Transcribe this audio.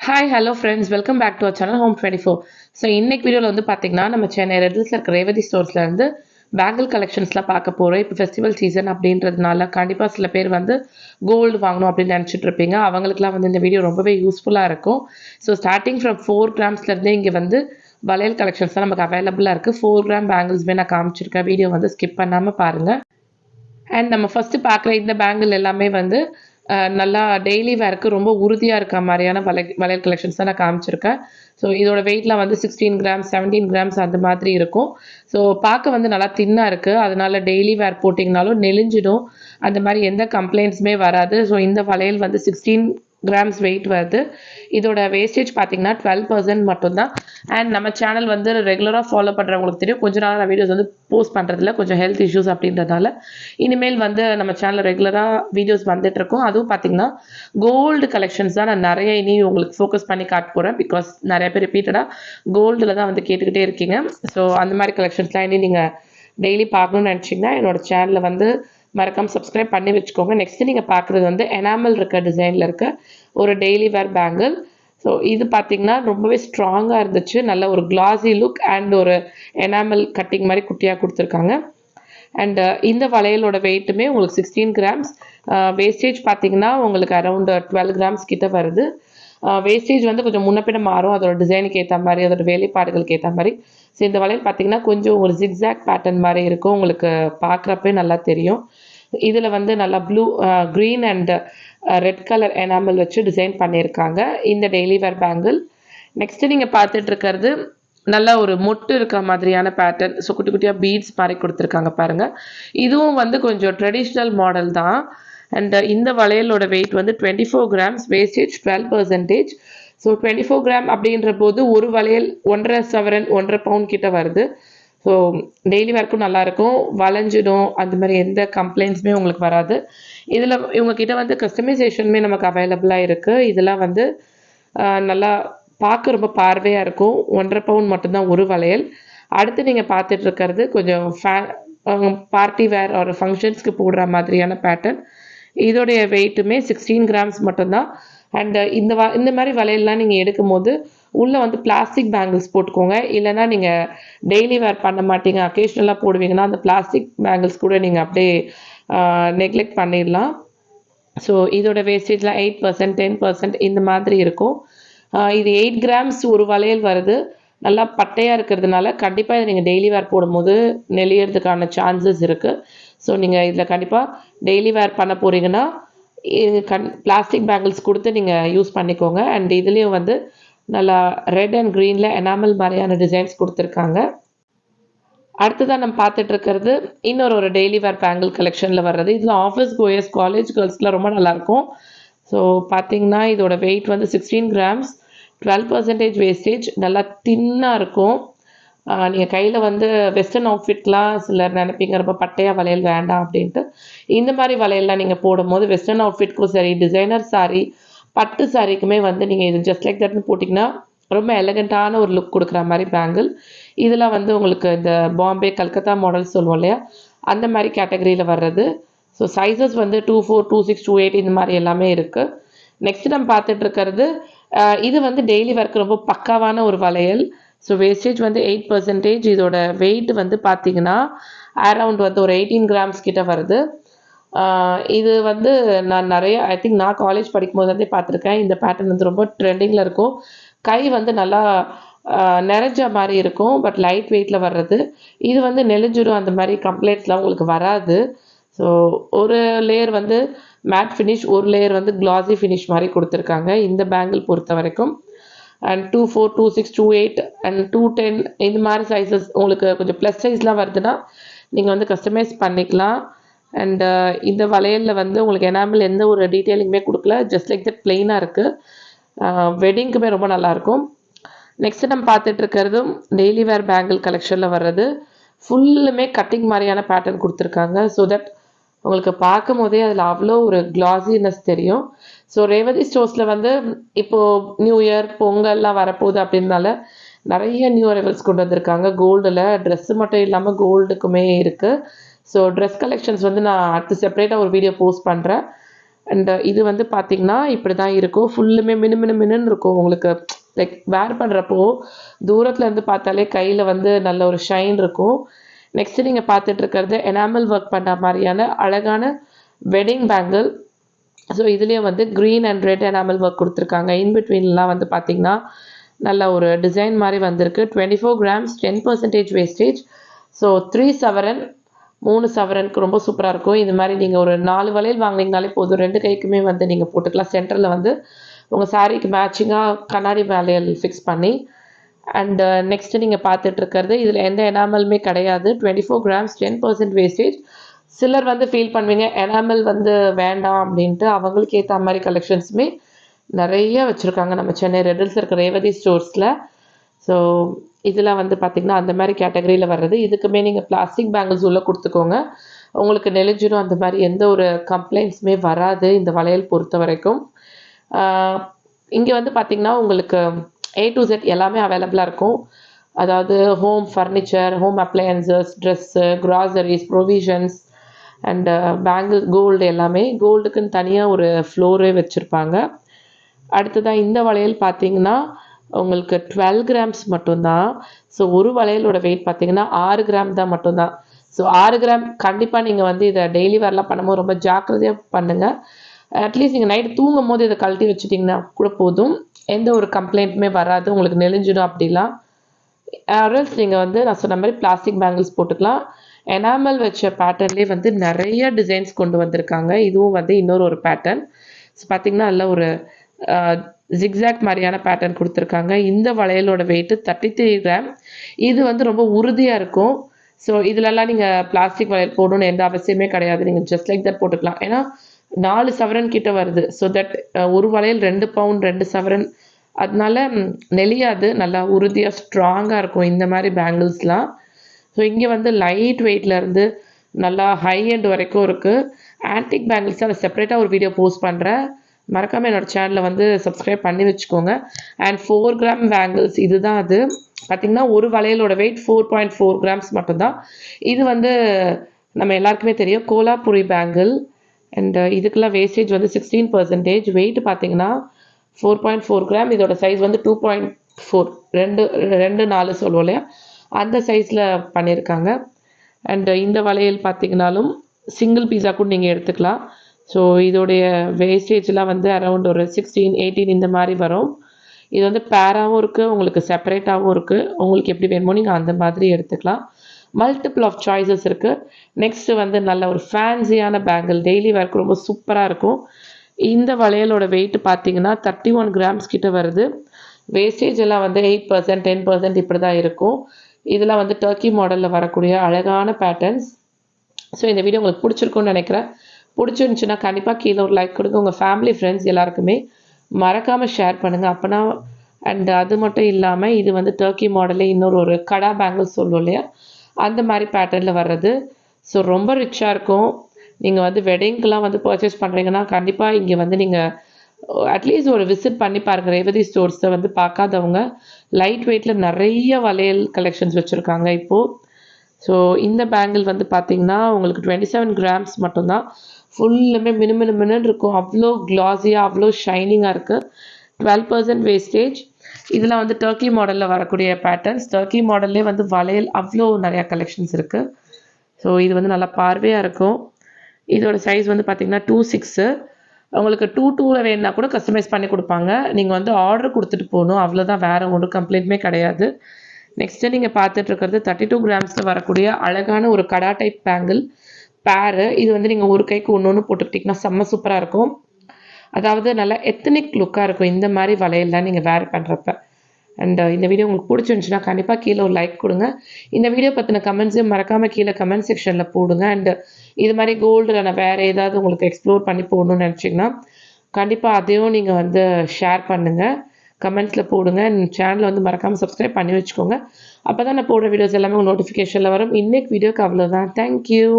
Hi hello friends welcome back to our channel home 24. So இன்னைக்கு வீடியோவில் வந்து பார்த்தீங்கன்னா நம்ம சென்னை ரெட்டில்ஸில் இருக்க ரேவதி ஸ்டோர்ஸ்லேருந்து பேங்கிள் கலெக்ஷன்ஸ்லாம் பார்க்க போகிறோம். இப்போ ஃபெஸ்டிவல் சீசன் அப்படின்றதுனால கண்டிப்பாக சில பேர் வந்து கோல்டு வாங்கணும் அப்படின்னு நினச்சிட்டு இருப்பீங்க. அவங்களுக்குலாம் வந்து இந்த வீடியோ ரொம்பவே யூஸ்ஃபுல்லாக இருக்கும். ஸோ ஸ்டார்டிங் ஃப்ரம் 4 கிராம்ஸ்லேருந்தே இங்கே வந்து வளையல் கலெக்ஷன்ஸ் தான் நமக்கு அவைலபிளாக இருக்குது. 4 கிராம் பேங்கிள்ஸுமே நான் காமிச்சிருக்கேன். வீடியோ வந்து ஸ்கிப் பண்ணாமல் பாருங்கள். அண்ட் நம்ம ஃபஸ்ட்டு பார்க்குற இந்த பேங்கிள் எல்லாமே வந்து நல்லா டெய்லி வேருக்கு ரொம்ப உறுதியாக இருக்க மாதிரியான வளையல் கலெக்ஷன்ஸ் தான் நான் காமிச்சிருக்கேன். ஸோ இதோட வெயிட்லாம் வந்து 16 கிராம்ஸ் 17 கிராம்ஸ் அந்த மாதிரி இருக்கும். ஸோ பார்க்க வந்து நல்லா தின்னாக இருக்குது. அதனால டெய்லி வேர் போட்டிங்கனாலும் நெளிஞ்சிடும். அந்த மாதிரி எந்த கம்ப்ளைண்ட்ஸுமே வராது. ஸோ இந்த வளையல் வந்து 16 கிராம்ஸ் வெயிட் வருது. இதோட வேஸ்டேஜ் பார்த்தீங்கன்னா 12% மட்டும்தான். அண்ட் நம்ம சேனல் வந்து ரெகுலராக ஃபாலோ பண்ணுறவங்களுக்கு தெரியும், கொஞ்ச நாள் நான் வீடியோஸ் வந்து போஸ்ட் பண்ணுறதுல கொஞ்சம் ஹெல்த் இஷ்யூஸ் அப்படின்றதால இனிமேல் வந்து நம்ம சேனலில் ரெகுலராக வீடியோஸ் வந்துட்டுருக்கோம். அதுவும் பார்த்தீங்கன்னா கோல்டு கலெக்ஷன்ஸ் தான் நான் நிறைய இனி உங்களுக்கு ஃபோக்கஸ் பண்ணி காட்ட போகிறேன். பிகாஸ் நிறைய பேர் ரிப்பீட்டடாக கோல்டில் தான் வந்து கேட்டுக்கிட்டே இருக்கீங்க. ஸோ அந்த மாதிரி கலெக்ஷன்ஸ்லாம் இனி நீங்கள் டெய்லி பார்க்கணும்னு நினச்சிங்கன்னா என்னோட சேனலை வந்து மறக்காமல் சப்ஸ்கிரைப் பண்ணி வச்சுக்கோங்க. நெக்ஸ்ட்டு நீங்கள் பார்க்குறது வந்து எனாமல் இருக்க டிசைனில் இருக்க ஒரு டெய்லி வேர் பேங்கிள். ஸோ இது பார்த்தீங்கன்னா ரொம்பவே ஸ்ட்ராங்காக இருந்துச்சு. நல்ல ஒரு கிளாஸி லுக் அண்ட் ஒரு எனாமல் கட்டிங் மாதிரி குட்டியாக கொடுத்துருக்காங்க. அண்ட் இந்த வளையலோட வெயிட்டுமே உங்களுக்கு 16 கிராம்ஸ். வேஸ்டேஜ் பார்த்தீங்கன்னா உங்களுக்கு அரௌண்ட் 12 கிராம்ஸ் கிட்ட வருது. வேஸ்டேஜ் வந்து கொஞ்சம் முன்னப்பிட மாறும், அதோட டிசைனுக்கு ஏற்ற மாதிரி, அதோட வேலைப்பாடுகளுக்கு ஏற்ற மாதிரி. ஸோ இந்த வளையல் பார்த்தீங்கன்னா கொஞ்சம் ஒரு ஜிக்ஸாக் பேட்டர்ன் மாதிரி இருக்கும், உங்களுக்கு பார்க்குறப்பே நல்லா தெரியும். இதில் வந்து நல்லா blue green and red colour enamel வச்சு டிசைன் பண்ணியிருக்காங்க இந்த டெய்லி வேர் பேங்கிள். நெக்ஸ்ட்டு நீங்கள் பார்த்துட்டு இருக்கிறது நல்லா ஒரு மொட்டு இருக்க மாதிரியான பேட்டர்ன். ஸோ குட்டி குட்டியாக பீட்ஸ் மாதிரி கொடுத்துருக்காங்க பாருங்கள். இதுவும் வந்து கொஞ்சம் ட்ரெடிஷ்னல் மாடல் தான். அண்ட் இந்த வளையலோட வெயிட் வந்து 24 கிராம்ஸ், வேஸ்டேஜ் 12%. ஸோ 24 கிராம் அப்படின்ற போது ஒரு வளையல் 1.5 சவரன் 1.5 பவுண்ட் கிட்ட வருது. ஸோ டெய்லி வேர்க்கும் நல்லாயிருக்கும், வளைஞ்சிடும், அந்த மாதிரி எந்த கம்ப்ளைண்ட்ஸுமே உங்களுக்கு வராது. இதில் இவங்கக்கிட்ட வந்து கஸ்டமைசேஷனுமே நமக்கு அவைலபிளாக இருக்குது. இதெல்லாம் வந்து நல்லா பார்க்க ரொம்ப பார்வையாக இருக்கும். 1.5 பவுண்ட் மட்டும்தான் ஒரு வளையல். அடுத்து நீங்கள் பார்த்துட்டு இருக்கிறது கொஞ்சம் பார்ட்டி வேர் ஒரு ஃபங்க்ஷன்ஸ்க்கு போடுற மாதிரியான பேட்டர்ன். இதோடைய வெயிட்டுமே 16 கிராம்ஸ் மட்டும்தான். அண்ட் இந்த மாதிரி வளையல்லாம் நீங்கள் எடுக்கும் போது உள்ளே வந்து பிளாஸ்டிக் பேங்கிள்ஸ் போட்டுக்கோங்க. இல்லைனா நீங்கள் டெய்லி வேர் பண்ண மாட்டீங்க, அக்கேஷ்னலாக போடுவீங்கன்னா அந்த பிளாஸ்டிக் பேங்கிள்ஸ் கூட நீங்கள் அப்படியே நெக்லெக்ட் பண்ணிடலாம். ஸோ இதோட வேஸ்டேஜ்லாம் 8%, 10% இந்த மாதிரி இருக்கும். இது 8 கிராம்ஸ் ஒரு வளையல் வருது. நல்லா பட்டையாக இருக்கிறதுனால கண்டிப்பாக இதை நீங்கள் டெய்லி வேர் போடும்போது நெளியறதுக்கான சான்சஸ் இருக்குது. ஸோ நீங்கள் இதில் கண்டிப்பாக டெய்லி வேர் பண்ண போகிறீங்கன்னா பிளாஸ்டிக் பேங்கிள்ஸ் கொடுத்து நீங்கள் யூஸ் பண்ணிக்கோங்க. அண்ட் இதுலேயும் வந்து நல்லா ரெட் அண்ட் க்ரீனில் எனாமல் மாதிரியான டிசைன்ஸ் கொடுத்துருக்காங்க. அடுத்ததான் நம்ம பார்த்துட்டு இருக்கிறது இன்னொரு டெய்லி வேர் பேங்கிள் கலெக்ஷனில் வர்றது. இதில் ஆஃபீஸ் கோயர்ஸ், காலேஜ் கேர்ள்ஸ்க்குலாம் ரொம்ப நல்லாயிருக்கும். ஸோ பார்த்தீங்கன்னா இதோட வெயிட் வந்து 16 கிராம்ஸ், 12% வேஸ்டேஜ். நல்லா தின்னாக இருக்கும். நீங்கள் கையில் வந்து வெஸ்டர்ன் அவுட்ஃபிட்லாம் சிலர் நினைப்பீங்க ரொம்ப பட்டையாக வளையல் வேண்டாம் அப்படின்ட்டு. இந்த மாதிரி வளையல்லாம் நீங்கள் போடும்போது வெஸ்டர்ன் அவுட்ஃபிட்க்கும் சரி, டிசைனர் சாரீ, பட்டு சாரீக்குமே வந்து நீங்கள் இது ஜஸ்ட் லைக் தட்னு போட்டிங்கன்னா ரொம்ப எலகண்ட்டான ஒரு லுக் கொடுக்குற மாதிரி பேங்கிள். இதெல்லாம் வந்து உங்களுக்கு இந்த பாம்பே கல்கத்தா மாடல் சொல்லுவோம் இல்லையா, அந்த மாதிரி கேட்டகரியில் வர்றது. ஸோ சைஸஸ் வந்து 24, 26, 28 இந்த மாதிரி எல்லாமே இருக்குது. நெக்ஸ்ட் நம்ம பார்த்துட்டு இருக்கிறது இது வந்து டெய்லி ஒர்க் ரொம்ப பக்காவான ஒரு வளையல். ஸோ வேஸ்டேஜ் வந்து 8%. இதோட வெயிட் வந்து பார்த்தீங்கன்னா அரவுண்ட் வந்து ஒரு 18 கிராம்ஸ் கிட்ட வருது. இது வந்து நான் ஐ திங்க் நான் காலேஜ் படிக்கும்போது வந்து பார்த்துருக்கேன். இந்த பேட்டர்ன் வந்து ரொம்ப ட்ரெண்டிங்கில் இருக்கும். கை வந்து நல்லா நிறைஞ்ச மாதிரி இருக்கும், பட் லைட் வெயிட்டில் வர்றது. இது வந்து நெளிஞ்சிடும், அந்த மாதிரி கம்ப்ளைண்ட்ஸ்லாம் உங்களுக்கு வராது. ஸோ ஒரு லேயர் வந்து மேட் ஃபினிஷ், ஒரு லேயர் வந்து கிளாஸி ஃபினிஷ் மாதிரி கொடுத்துருக்காங்க இந்த பேங்கிள் பொறுத்த வரைக்கும். அண்ட் 24, 26, 28 அண்ட் 210 இந்த மாதிரி சைஸஸ் உங்களுக்கு கொஞ்சம் ப்ளஸ் சைஸ்லாம் வருதுன்னா நீங்கள் வந்து கஸ்டமைஸ் பண்ணிக்கலாம். அண்ட் இந்த வளையலில் வந்து உங்களுக்கு எனாமல் எந்த ஒரு டீட்டெயிலிங்குமே கொடுக்கல, ஜஸ்ட் லைக் தட் பிளெயினாக இருக்குது. வெட்டிங்க்குமே ரொம்ப நல்லாயிருக்கும். நெக்ஸ்ட்டு நம்ம பார்த்துட்டு இருக்கிறதும் டெய்லி வேர் பேங்கிள் கலெக்ஷனில் வர்றது. ஃபுல்லுமே கட்டிங் மாதிரியான பேட்டர்ன் கொடுத்துருக்காங்க. ஸோ தட் உங்களுக்கு பார்க்கும் போதே அதில் அவ்வளோ ஒரு கிளாஸினஸ் தெரியும். ஸோ ரேவதி ஸ்டோர்ஸில் வந்து இப்போது நியூ இயர் பொங்கல்லாம் வரப்போகுது அப்படின்னால நிறைய நியூ அரைவல்ஸ் கொண்டு வந்திருக்காங்க. கோல்டில் ட்ரெஸ்ஸு மட்டும் இல்லாமல் கோல்டுக்குமே இருக்குது. ஸோ ட்ரெஸ் கலெக்ஷன்ஸ் வந்து நான் அடுத்து செப்பரேட்டாக ஒரு வீடியோ போஸ்ட் பண்ணுறேன். அண்ட் இது வந்து பார்த்தீங்கன்னா இப்படி தான் இருக்கும். ஃபுல்லுமே மினுன்னு இருக்கும் உங்களுக்கு. லைக் வேர் பண்ணுறப்போ தூரத்துலேருந்து பார்த்தாலே கையில் வந்து நல்ல ஒரு ஷைன் இருக்கும். நெக்ஸ்ட்டு நீங்கள் பார்த்துட்டு இருக்கிறது எனாமல் ஒர்க் பண்ணுற மாதிரியான அழகான வெட்டிங் பேங்கிள். ஸோ இதுலேயே வந்து green and red enamel work கொடுத்துருக்காங்க. இன்பிட்வீன்லாம் வந்து பார்த்திங்கன்னா நல்ல ஒரு டிசைன் மாதிரி வந்திருக்கு. 24 grams 10% வேஸ்டேஜ். ஸோ 3 சவரன் 3 சவரனுக்கு ரொம்ப சூப்பராக இருக்கும். இது மாதிரி நீங்கள் ஒரு 4 வளையல் வாங்கினீங்கனாலே போதும். 2 கைக்குமே வந்து நீங்கள் போட்டுக்கலாம். சென்டரில் வந்து உங்கள் சாரீக்கு மேட்சிங்காக கண்ணாடி வளையல் ஃபிக்ஸ் பண்ணி. அண்டு நெக்ஸ்ட்டு நீங்கள் பார்த்துட்டு இருக்கிறது இதில் எந்த எனாமலுமே கிடையாது. 24 grams 10% வேஸ்டேஜ். சிலர் வந்து ஃபீல் பண்ணுவீங்க எனாமல் வந்து வேண்டாம் அப்படின்ட்டு. அவங்களுக்கு ஏற்ற மாதிரி கலெக்ஷன்ஸுமே நிறைய வச்சுருக்காங்க நம்ம சென்னை ரெட் ஹில்ஸ் இருக்கிற ரேவதி ஸ்டோர்ஸில். ஸோ இதெல்லாம் வந்து பார்த்திங்கன்னா அந்த மாதிரி கேட்டகரியில் வர்றது. இதுக்குமே நீங்கள் பிளாஸ்டிக் பேங்கிள்ஸ் உள்ளே கொடுத்துக்கோங்க. உங்களுக்கு நெலிஞ்சிடும், அந்த மாதிரி எந்த ஒரு கம்ப்ளைண்ட்ஸுமே வராது இந்த வளையல் பொறுத்த வரைக்கும். இங்கே வந்து பார்த்திங்கன்னா உங்களுக்கு A to Z எல்லாமே அவைலபிளாக இருக்கும். அதாவது home furniture, home appliances, dress, groceries, provisions and bangle, gold எல்லாமே. கோல்டுக்குன்னு தனியாக ஒரு ஃப்ளோரே வச்சுருப்பாங்க. அடுத்ததாக இந்த வளையல் பார்த்திங்கன்னா உங்களுக்கு 12 grams மட்டும்தான். ஸோ ஒரு வளையலோட வெயிட் பார்த்திங்கன்னா 6 gram தான் மட்டும்தான். ஸோ 6 gram கண்டிப்பாக நீங்கள் வந்து இதை டெய்லி வேர்லாம் பண்ணும்போது ரொம்ப ஜாக்கிரதையாக பண்ணுங்கள். அட்லீஸ்ட் நீங்கள் நைட்டு தூங்கும் போது இதை கழட்டி வச்சுட்டிங்கன்னா கூட போதும். எந்த ஒரு கம்ப்ளைண்ட்டுமே வராது. உங்களுக்கு நெலிஞ்சிடும் அப்படிலாம். ஆர்எல்ஸ் நீங்கள் வந்து நான் சொன்ன மாதிரி பிளாஸ்டிக் பேங்கிள்ஸ் போட்டுக்கலாம். எனாமல் வச்ச பேட்டர்ன்லேயே வந்து நிறைய டிசைன்ஸ் கொண்டு வந்திருக்காங்க. இதுவும் வந்து இன்னொரு ஒரு பேட்டர்ன். ஸோ பார்த்திங்கன்னா நல்ல ஒரு ஜிக்ஸாக் மாதிரியான பேட்டர்ன் கொடுத்துருக்காங்க. இந்த வளையலோட வெயிட்டு 33 gram. இது வந்து ரொம்ப உறுதியாக இருக்கும். ஸோ இதிலெல்லாம் நீங்கள் பிளாஸ்டிக் வளையல் போடணும்னு எந்த அவசியமே கிடையாது. நீங்கள் ஜஸ்ட் லைக் தட் போட்டுக்கலாம். ஏன்னா 4 சவரன் கிட்ட வருது. ஸோ தட் ஒரு வளையல் 2 பவுண்ட் 2 சவரன், அதனால நெளியாது. நல்லா உறுதியாக ஸ்ட்ராங்காக இருக்கும் இந்த மாதிரி பேங்கிள்ஸ்லாம். ஸோ இங்கே வந்து லைட் வெயிட்லேருந்து நல்லா ஹை எண்ட் வரைக்கும் இருக்குது. ஆன்டிக் பேங்கிள்ஸ் அதை செப்பரேட்டாக ஒரு வீடியோ போஸ்ட் பண்ணுறேன். மறக்காமல் என்னோடய சேனலை வந்து சப்ஸ்கிரைப் பண்ணி வச்சுக்கோங்க. அண்ட் 4 gram பேங்கிள்ஸ் இதுதான். அது பார்த்திங்கன்னா ஒரு வளையலோட வெயிட் 4.4 grams மட்டும்தான். இது வந்து நம்ம எல்லாருக்குமே தெரியும் கோலாபுரி பேங்கிள். அண்ட் இதுக்கெல்லாம் வேஸ்டேஜ் வந்து 16%. வெயிட் பார்த்திங்கன்னா 4.4 gram. இதோட சைஸ் வந்து 2.4 2.4 சொல்லுவோம் இல்லையா, அந்த சைஸில் பண்ணியிருக்காங்க. அண்ட் இந்த வளையல் பார்த்திங்கனாலும் சிங்கிள் பீஸாக கூட நீங்கள் எடுத்துக்கலாம். ஸோ இதோடைய வேஸ்டேஜ்லாம் வந்து அரௌண்ட் ஒரு 16, 18 இந்த மாதிரி வரும். இது வந்து பேராகவும் இருக்குது, உங்களுக்கு செப்பரேட்டாகவும் இருக்குது. உங்களுக்கு எப்படி வேணுமோ நீங்கள் அந்த மாதிரி எடுத்துக்கலாம். மல்டிபிள் ஆஃப் சாய்ஸஸ் இருக்குது. நெக்ஸ்ட்டு வந்து நல்ல ஒரு ஃபேன்சியான பேங்கிள், டெய்லி வேர்க்கு ரொம்ப சூப்பராக இருக்கும். இந்த வளையலோட வெயிட் பார்த்திங்கன்னா 31 grams கிட்ட வருது. வேஸ்டேஜ் எல்லாம் வந்து 8%, 10% இப்படி தான் இருக்கும். இதெல்லாம் வந்து டர்க்கி மாடலில் வரக்கூடிய அழகான பேட்டர்ன்ஸ். ஸோ இந்த வீடியோ உங்களுக்கு பிடிச்சிருக்குன்னு நினைக்கிறேன். பிடிச்சிருந்துச்சுன்னா கண்டிப்பாக கீழே ஒரு லைக் கொடுங்க. உங்கள் ஃபேமிலி ஃப்ரெண்ட்ஸ் எல்லாருக்குமே மறக்காமல் ஷேர் பண்ணுங்கள். அப்போனா அண்ட் அது மட்டும் இல்லாமல் இது வந்து டர்க்கி மாடலே இன்னொரு ஒரு கடா பேங்கிள் சொல்லுவோம் இல்லையா, அந்த மாதிரி பேட்டர்னில் வர்றது. ஸோ ரொம்ப ரிச்சாக இருக்கும். நீங்கள் வந்து வெட்டிங்க்கெலாம் வந்து பர்ச்சேஸ் பண்ணுறீங்கன்னா கண்டிப்பாக இங்கே வந்து நீங்கள் அட்லீஸ்ட் ஒரு விசிட் பண்ணி பாருங்கள். ரேவதி ஸ்டோர்ஸை வந்து பார்க்காதவங்க. லைட் வெயிட்டில் நிறைய வளையல் கலெக்ஷன்ஸ் வச்சுருக்காங்க இப்போது. ஸோ இந்த பேங்கிள் வந்து பார்த்திங்கன்னா உங்களுக்கு 27 grams மட்டும்தான். ஃபுல்லுமே மினுன்னு இருக்கும். அவ்வளோ க்ளாஸியாக அவ்வளோ ஷைனிங்காக இருக்குது. 12% வேஸ்டேஜ். இதில் வந்து டர்க்கி மாடலில் வரக்கூடிய பேட்டர்ன்ஸ். டர்க்கி மாடல்லே வந்து வளையல் அவ்வளோ நிறையா கலெக்ஷன்ஸ் இருக்குது. ஸோ இது வந்து நல்லா பார்வையாக இருக்கும். இதோட சைஸ் வந்து பார்த்திங்கன்னா 2.6. உங்களுக்கு 2.2 வேணுன்னா கூட கஸ்டமைஸ் பண்ணி கொடுப்பாங்க. நீங்கள் வந்து ஆர்டர் கொடுத்துட்டு போகணும், அவ்வளோதான். வேறு ஒரு கம்ப்ளைண்ட்டுமே கிடையாது. நெக்ஸ்ட்டு நீங்கள் பார்த்துட்ருக்கிறது 32 grams வரக்கூடிய அழகான ஒரு கடா டைப் பேங்கிள் பேரு. இது வந்து நீங்கள் ஒரு கைக்கு ஒன்று போட்டுக்கிட்டிங்கன்னா செம்ம சூப்பராக இருக்கும். அதாவது நல்லா எத்தனிக் லுக்காக இருக்கும் இந்த மாதிரி வளையல்லாம் நீங்கள் வேர் பண்ணுறப்ப. அண்ட் இந்த வீடியோ உங்களுக்கு பிடிச்சிருந்துச்சுன்னா கண்டிப்பாக கீழே ஒரு லைக் கொடுங்க. இந்த வீடியோ பற்றின கமெண்ட்ஸையும் மறக்காமல் கீழே கமெண்ட் செக்ஷனில் போடுங்க. அண்டு இது மாதிரி கோல்டில் நான் வேறு ஏதாவது உங்களுக்கு எக்ஸ்ப்ளோர் பண்ணி போடணும்னு நினச்சிங்கன்னா கண்டிப்பாக அதையும் நீங்கள் வந்து ஷேர் பண்ணுங்கள், கமெண்ட்ஸில் போடுங்க. சேனலை வந்து மறக்காமல் சப்ஸ்கிரைப் பண்ணி வச்சுக்கோங்க. அப்போ தான் நான் போடுற வீடியோஸ் எல்லாமே உங்கள் நோட்டிஃபிகேஷனில் வரும். இன்றைக்கு வீடியோக்கு அவ்வளோதான். தேங்க்யூ.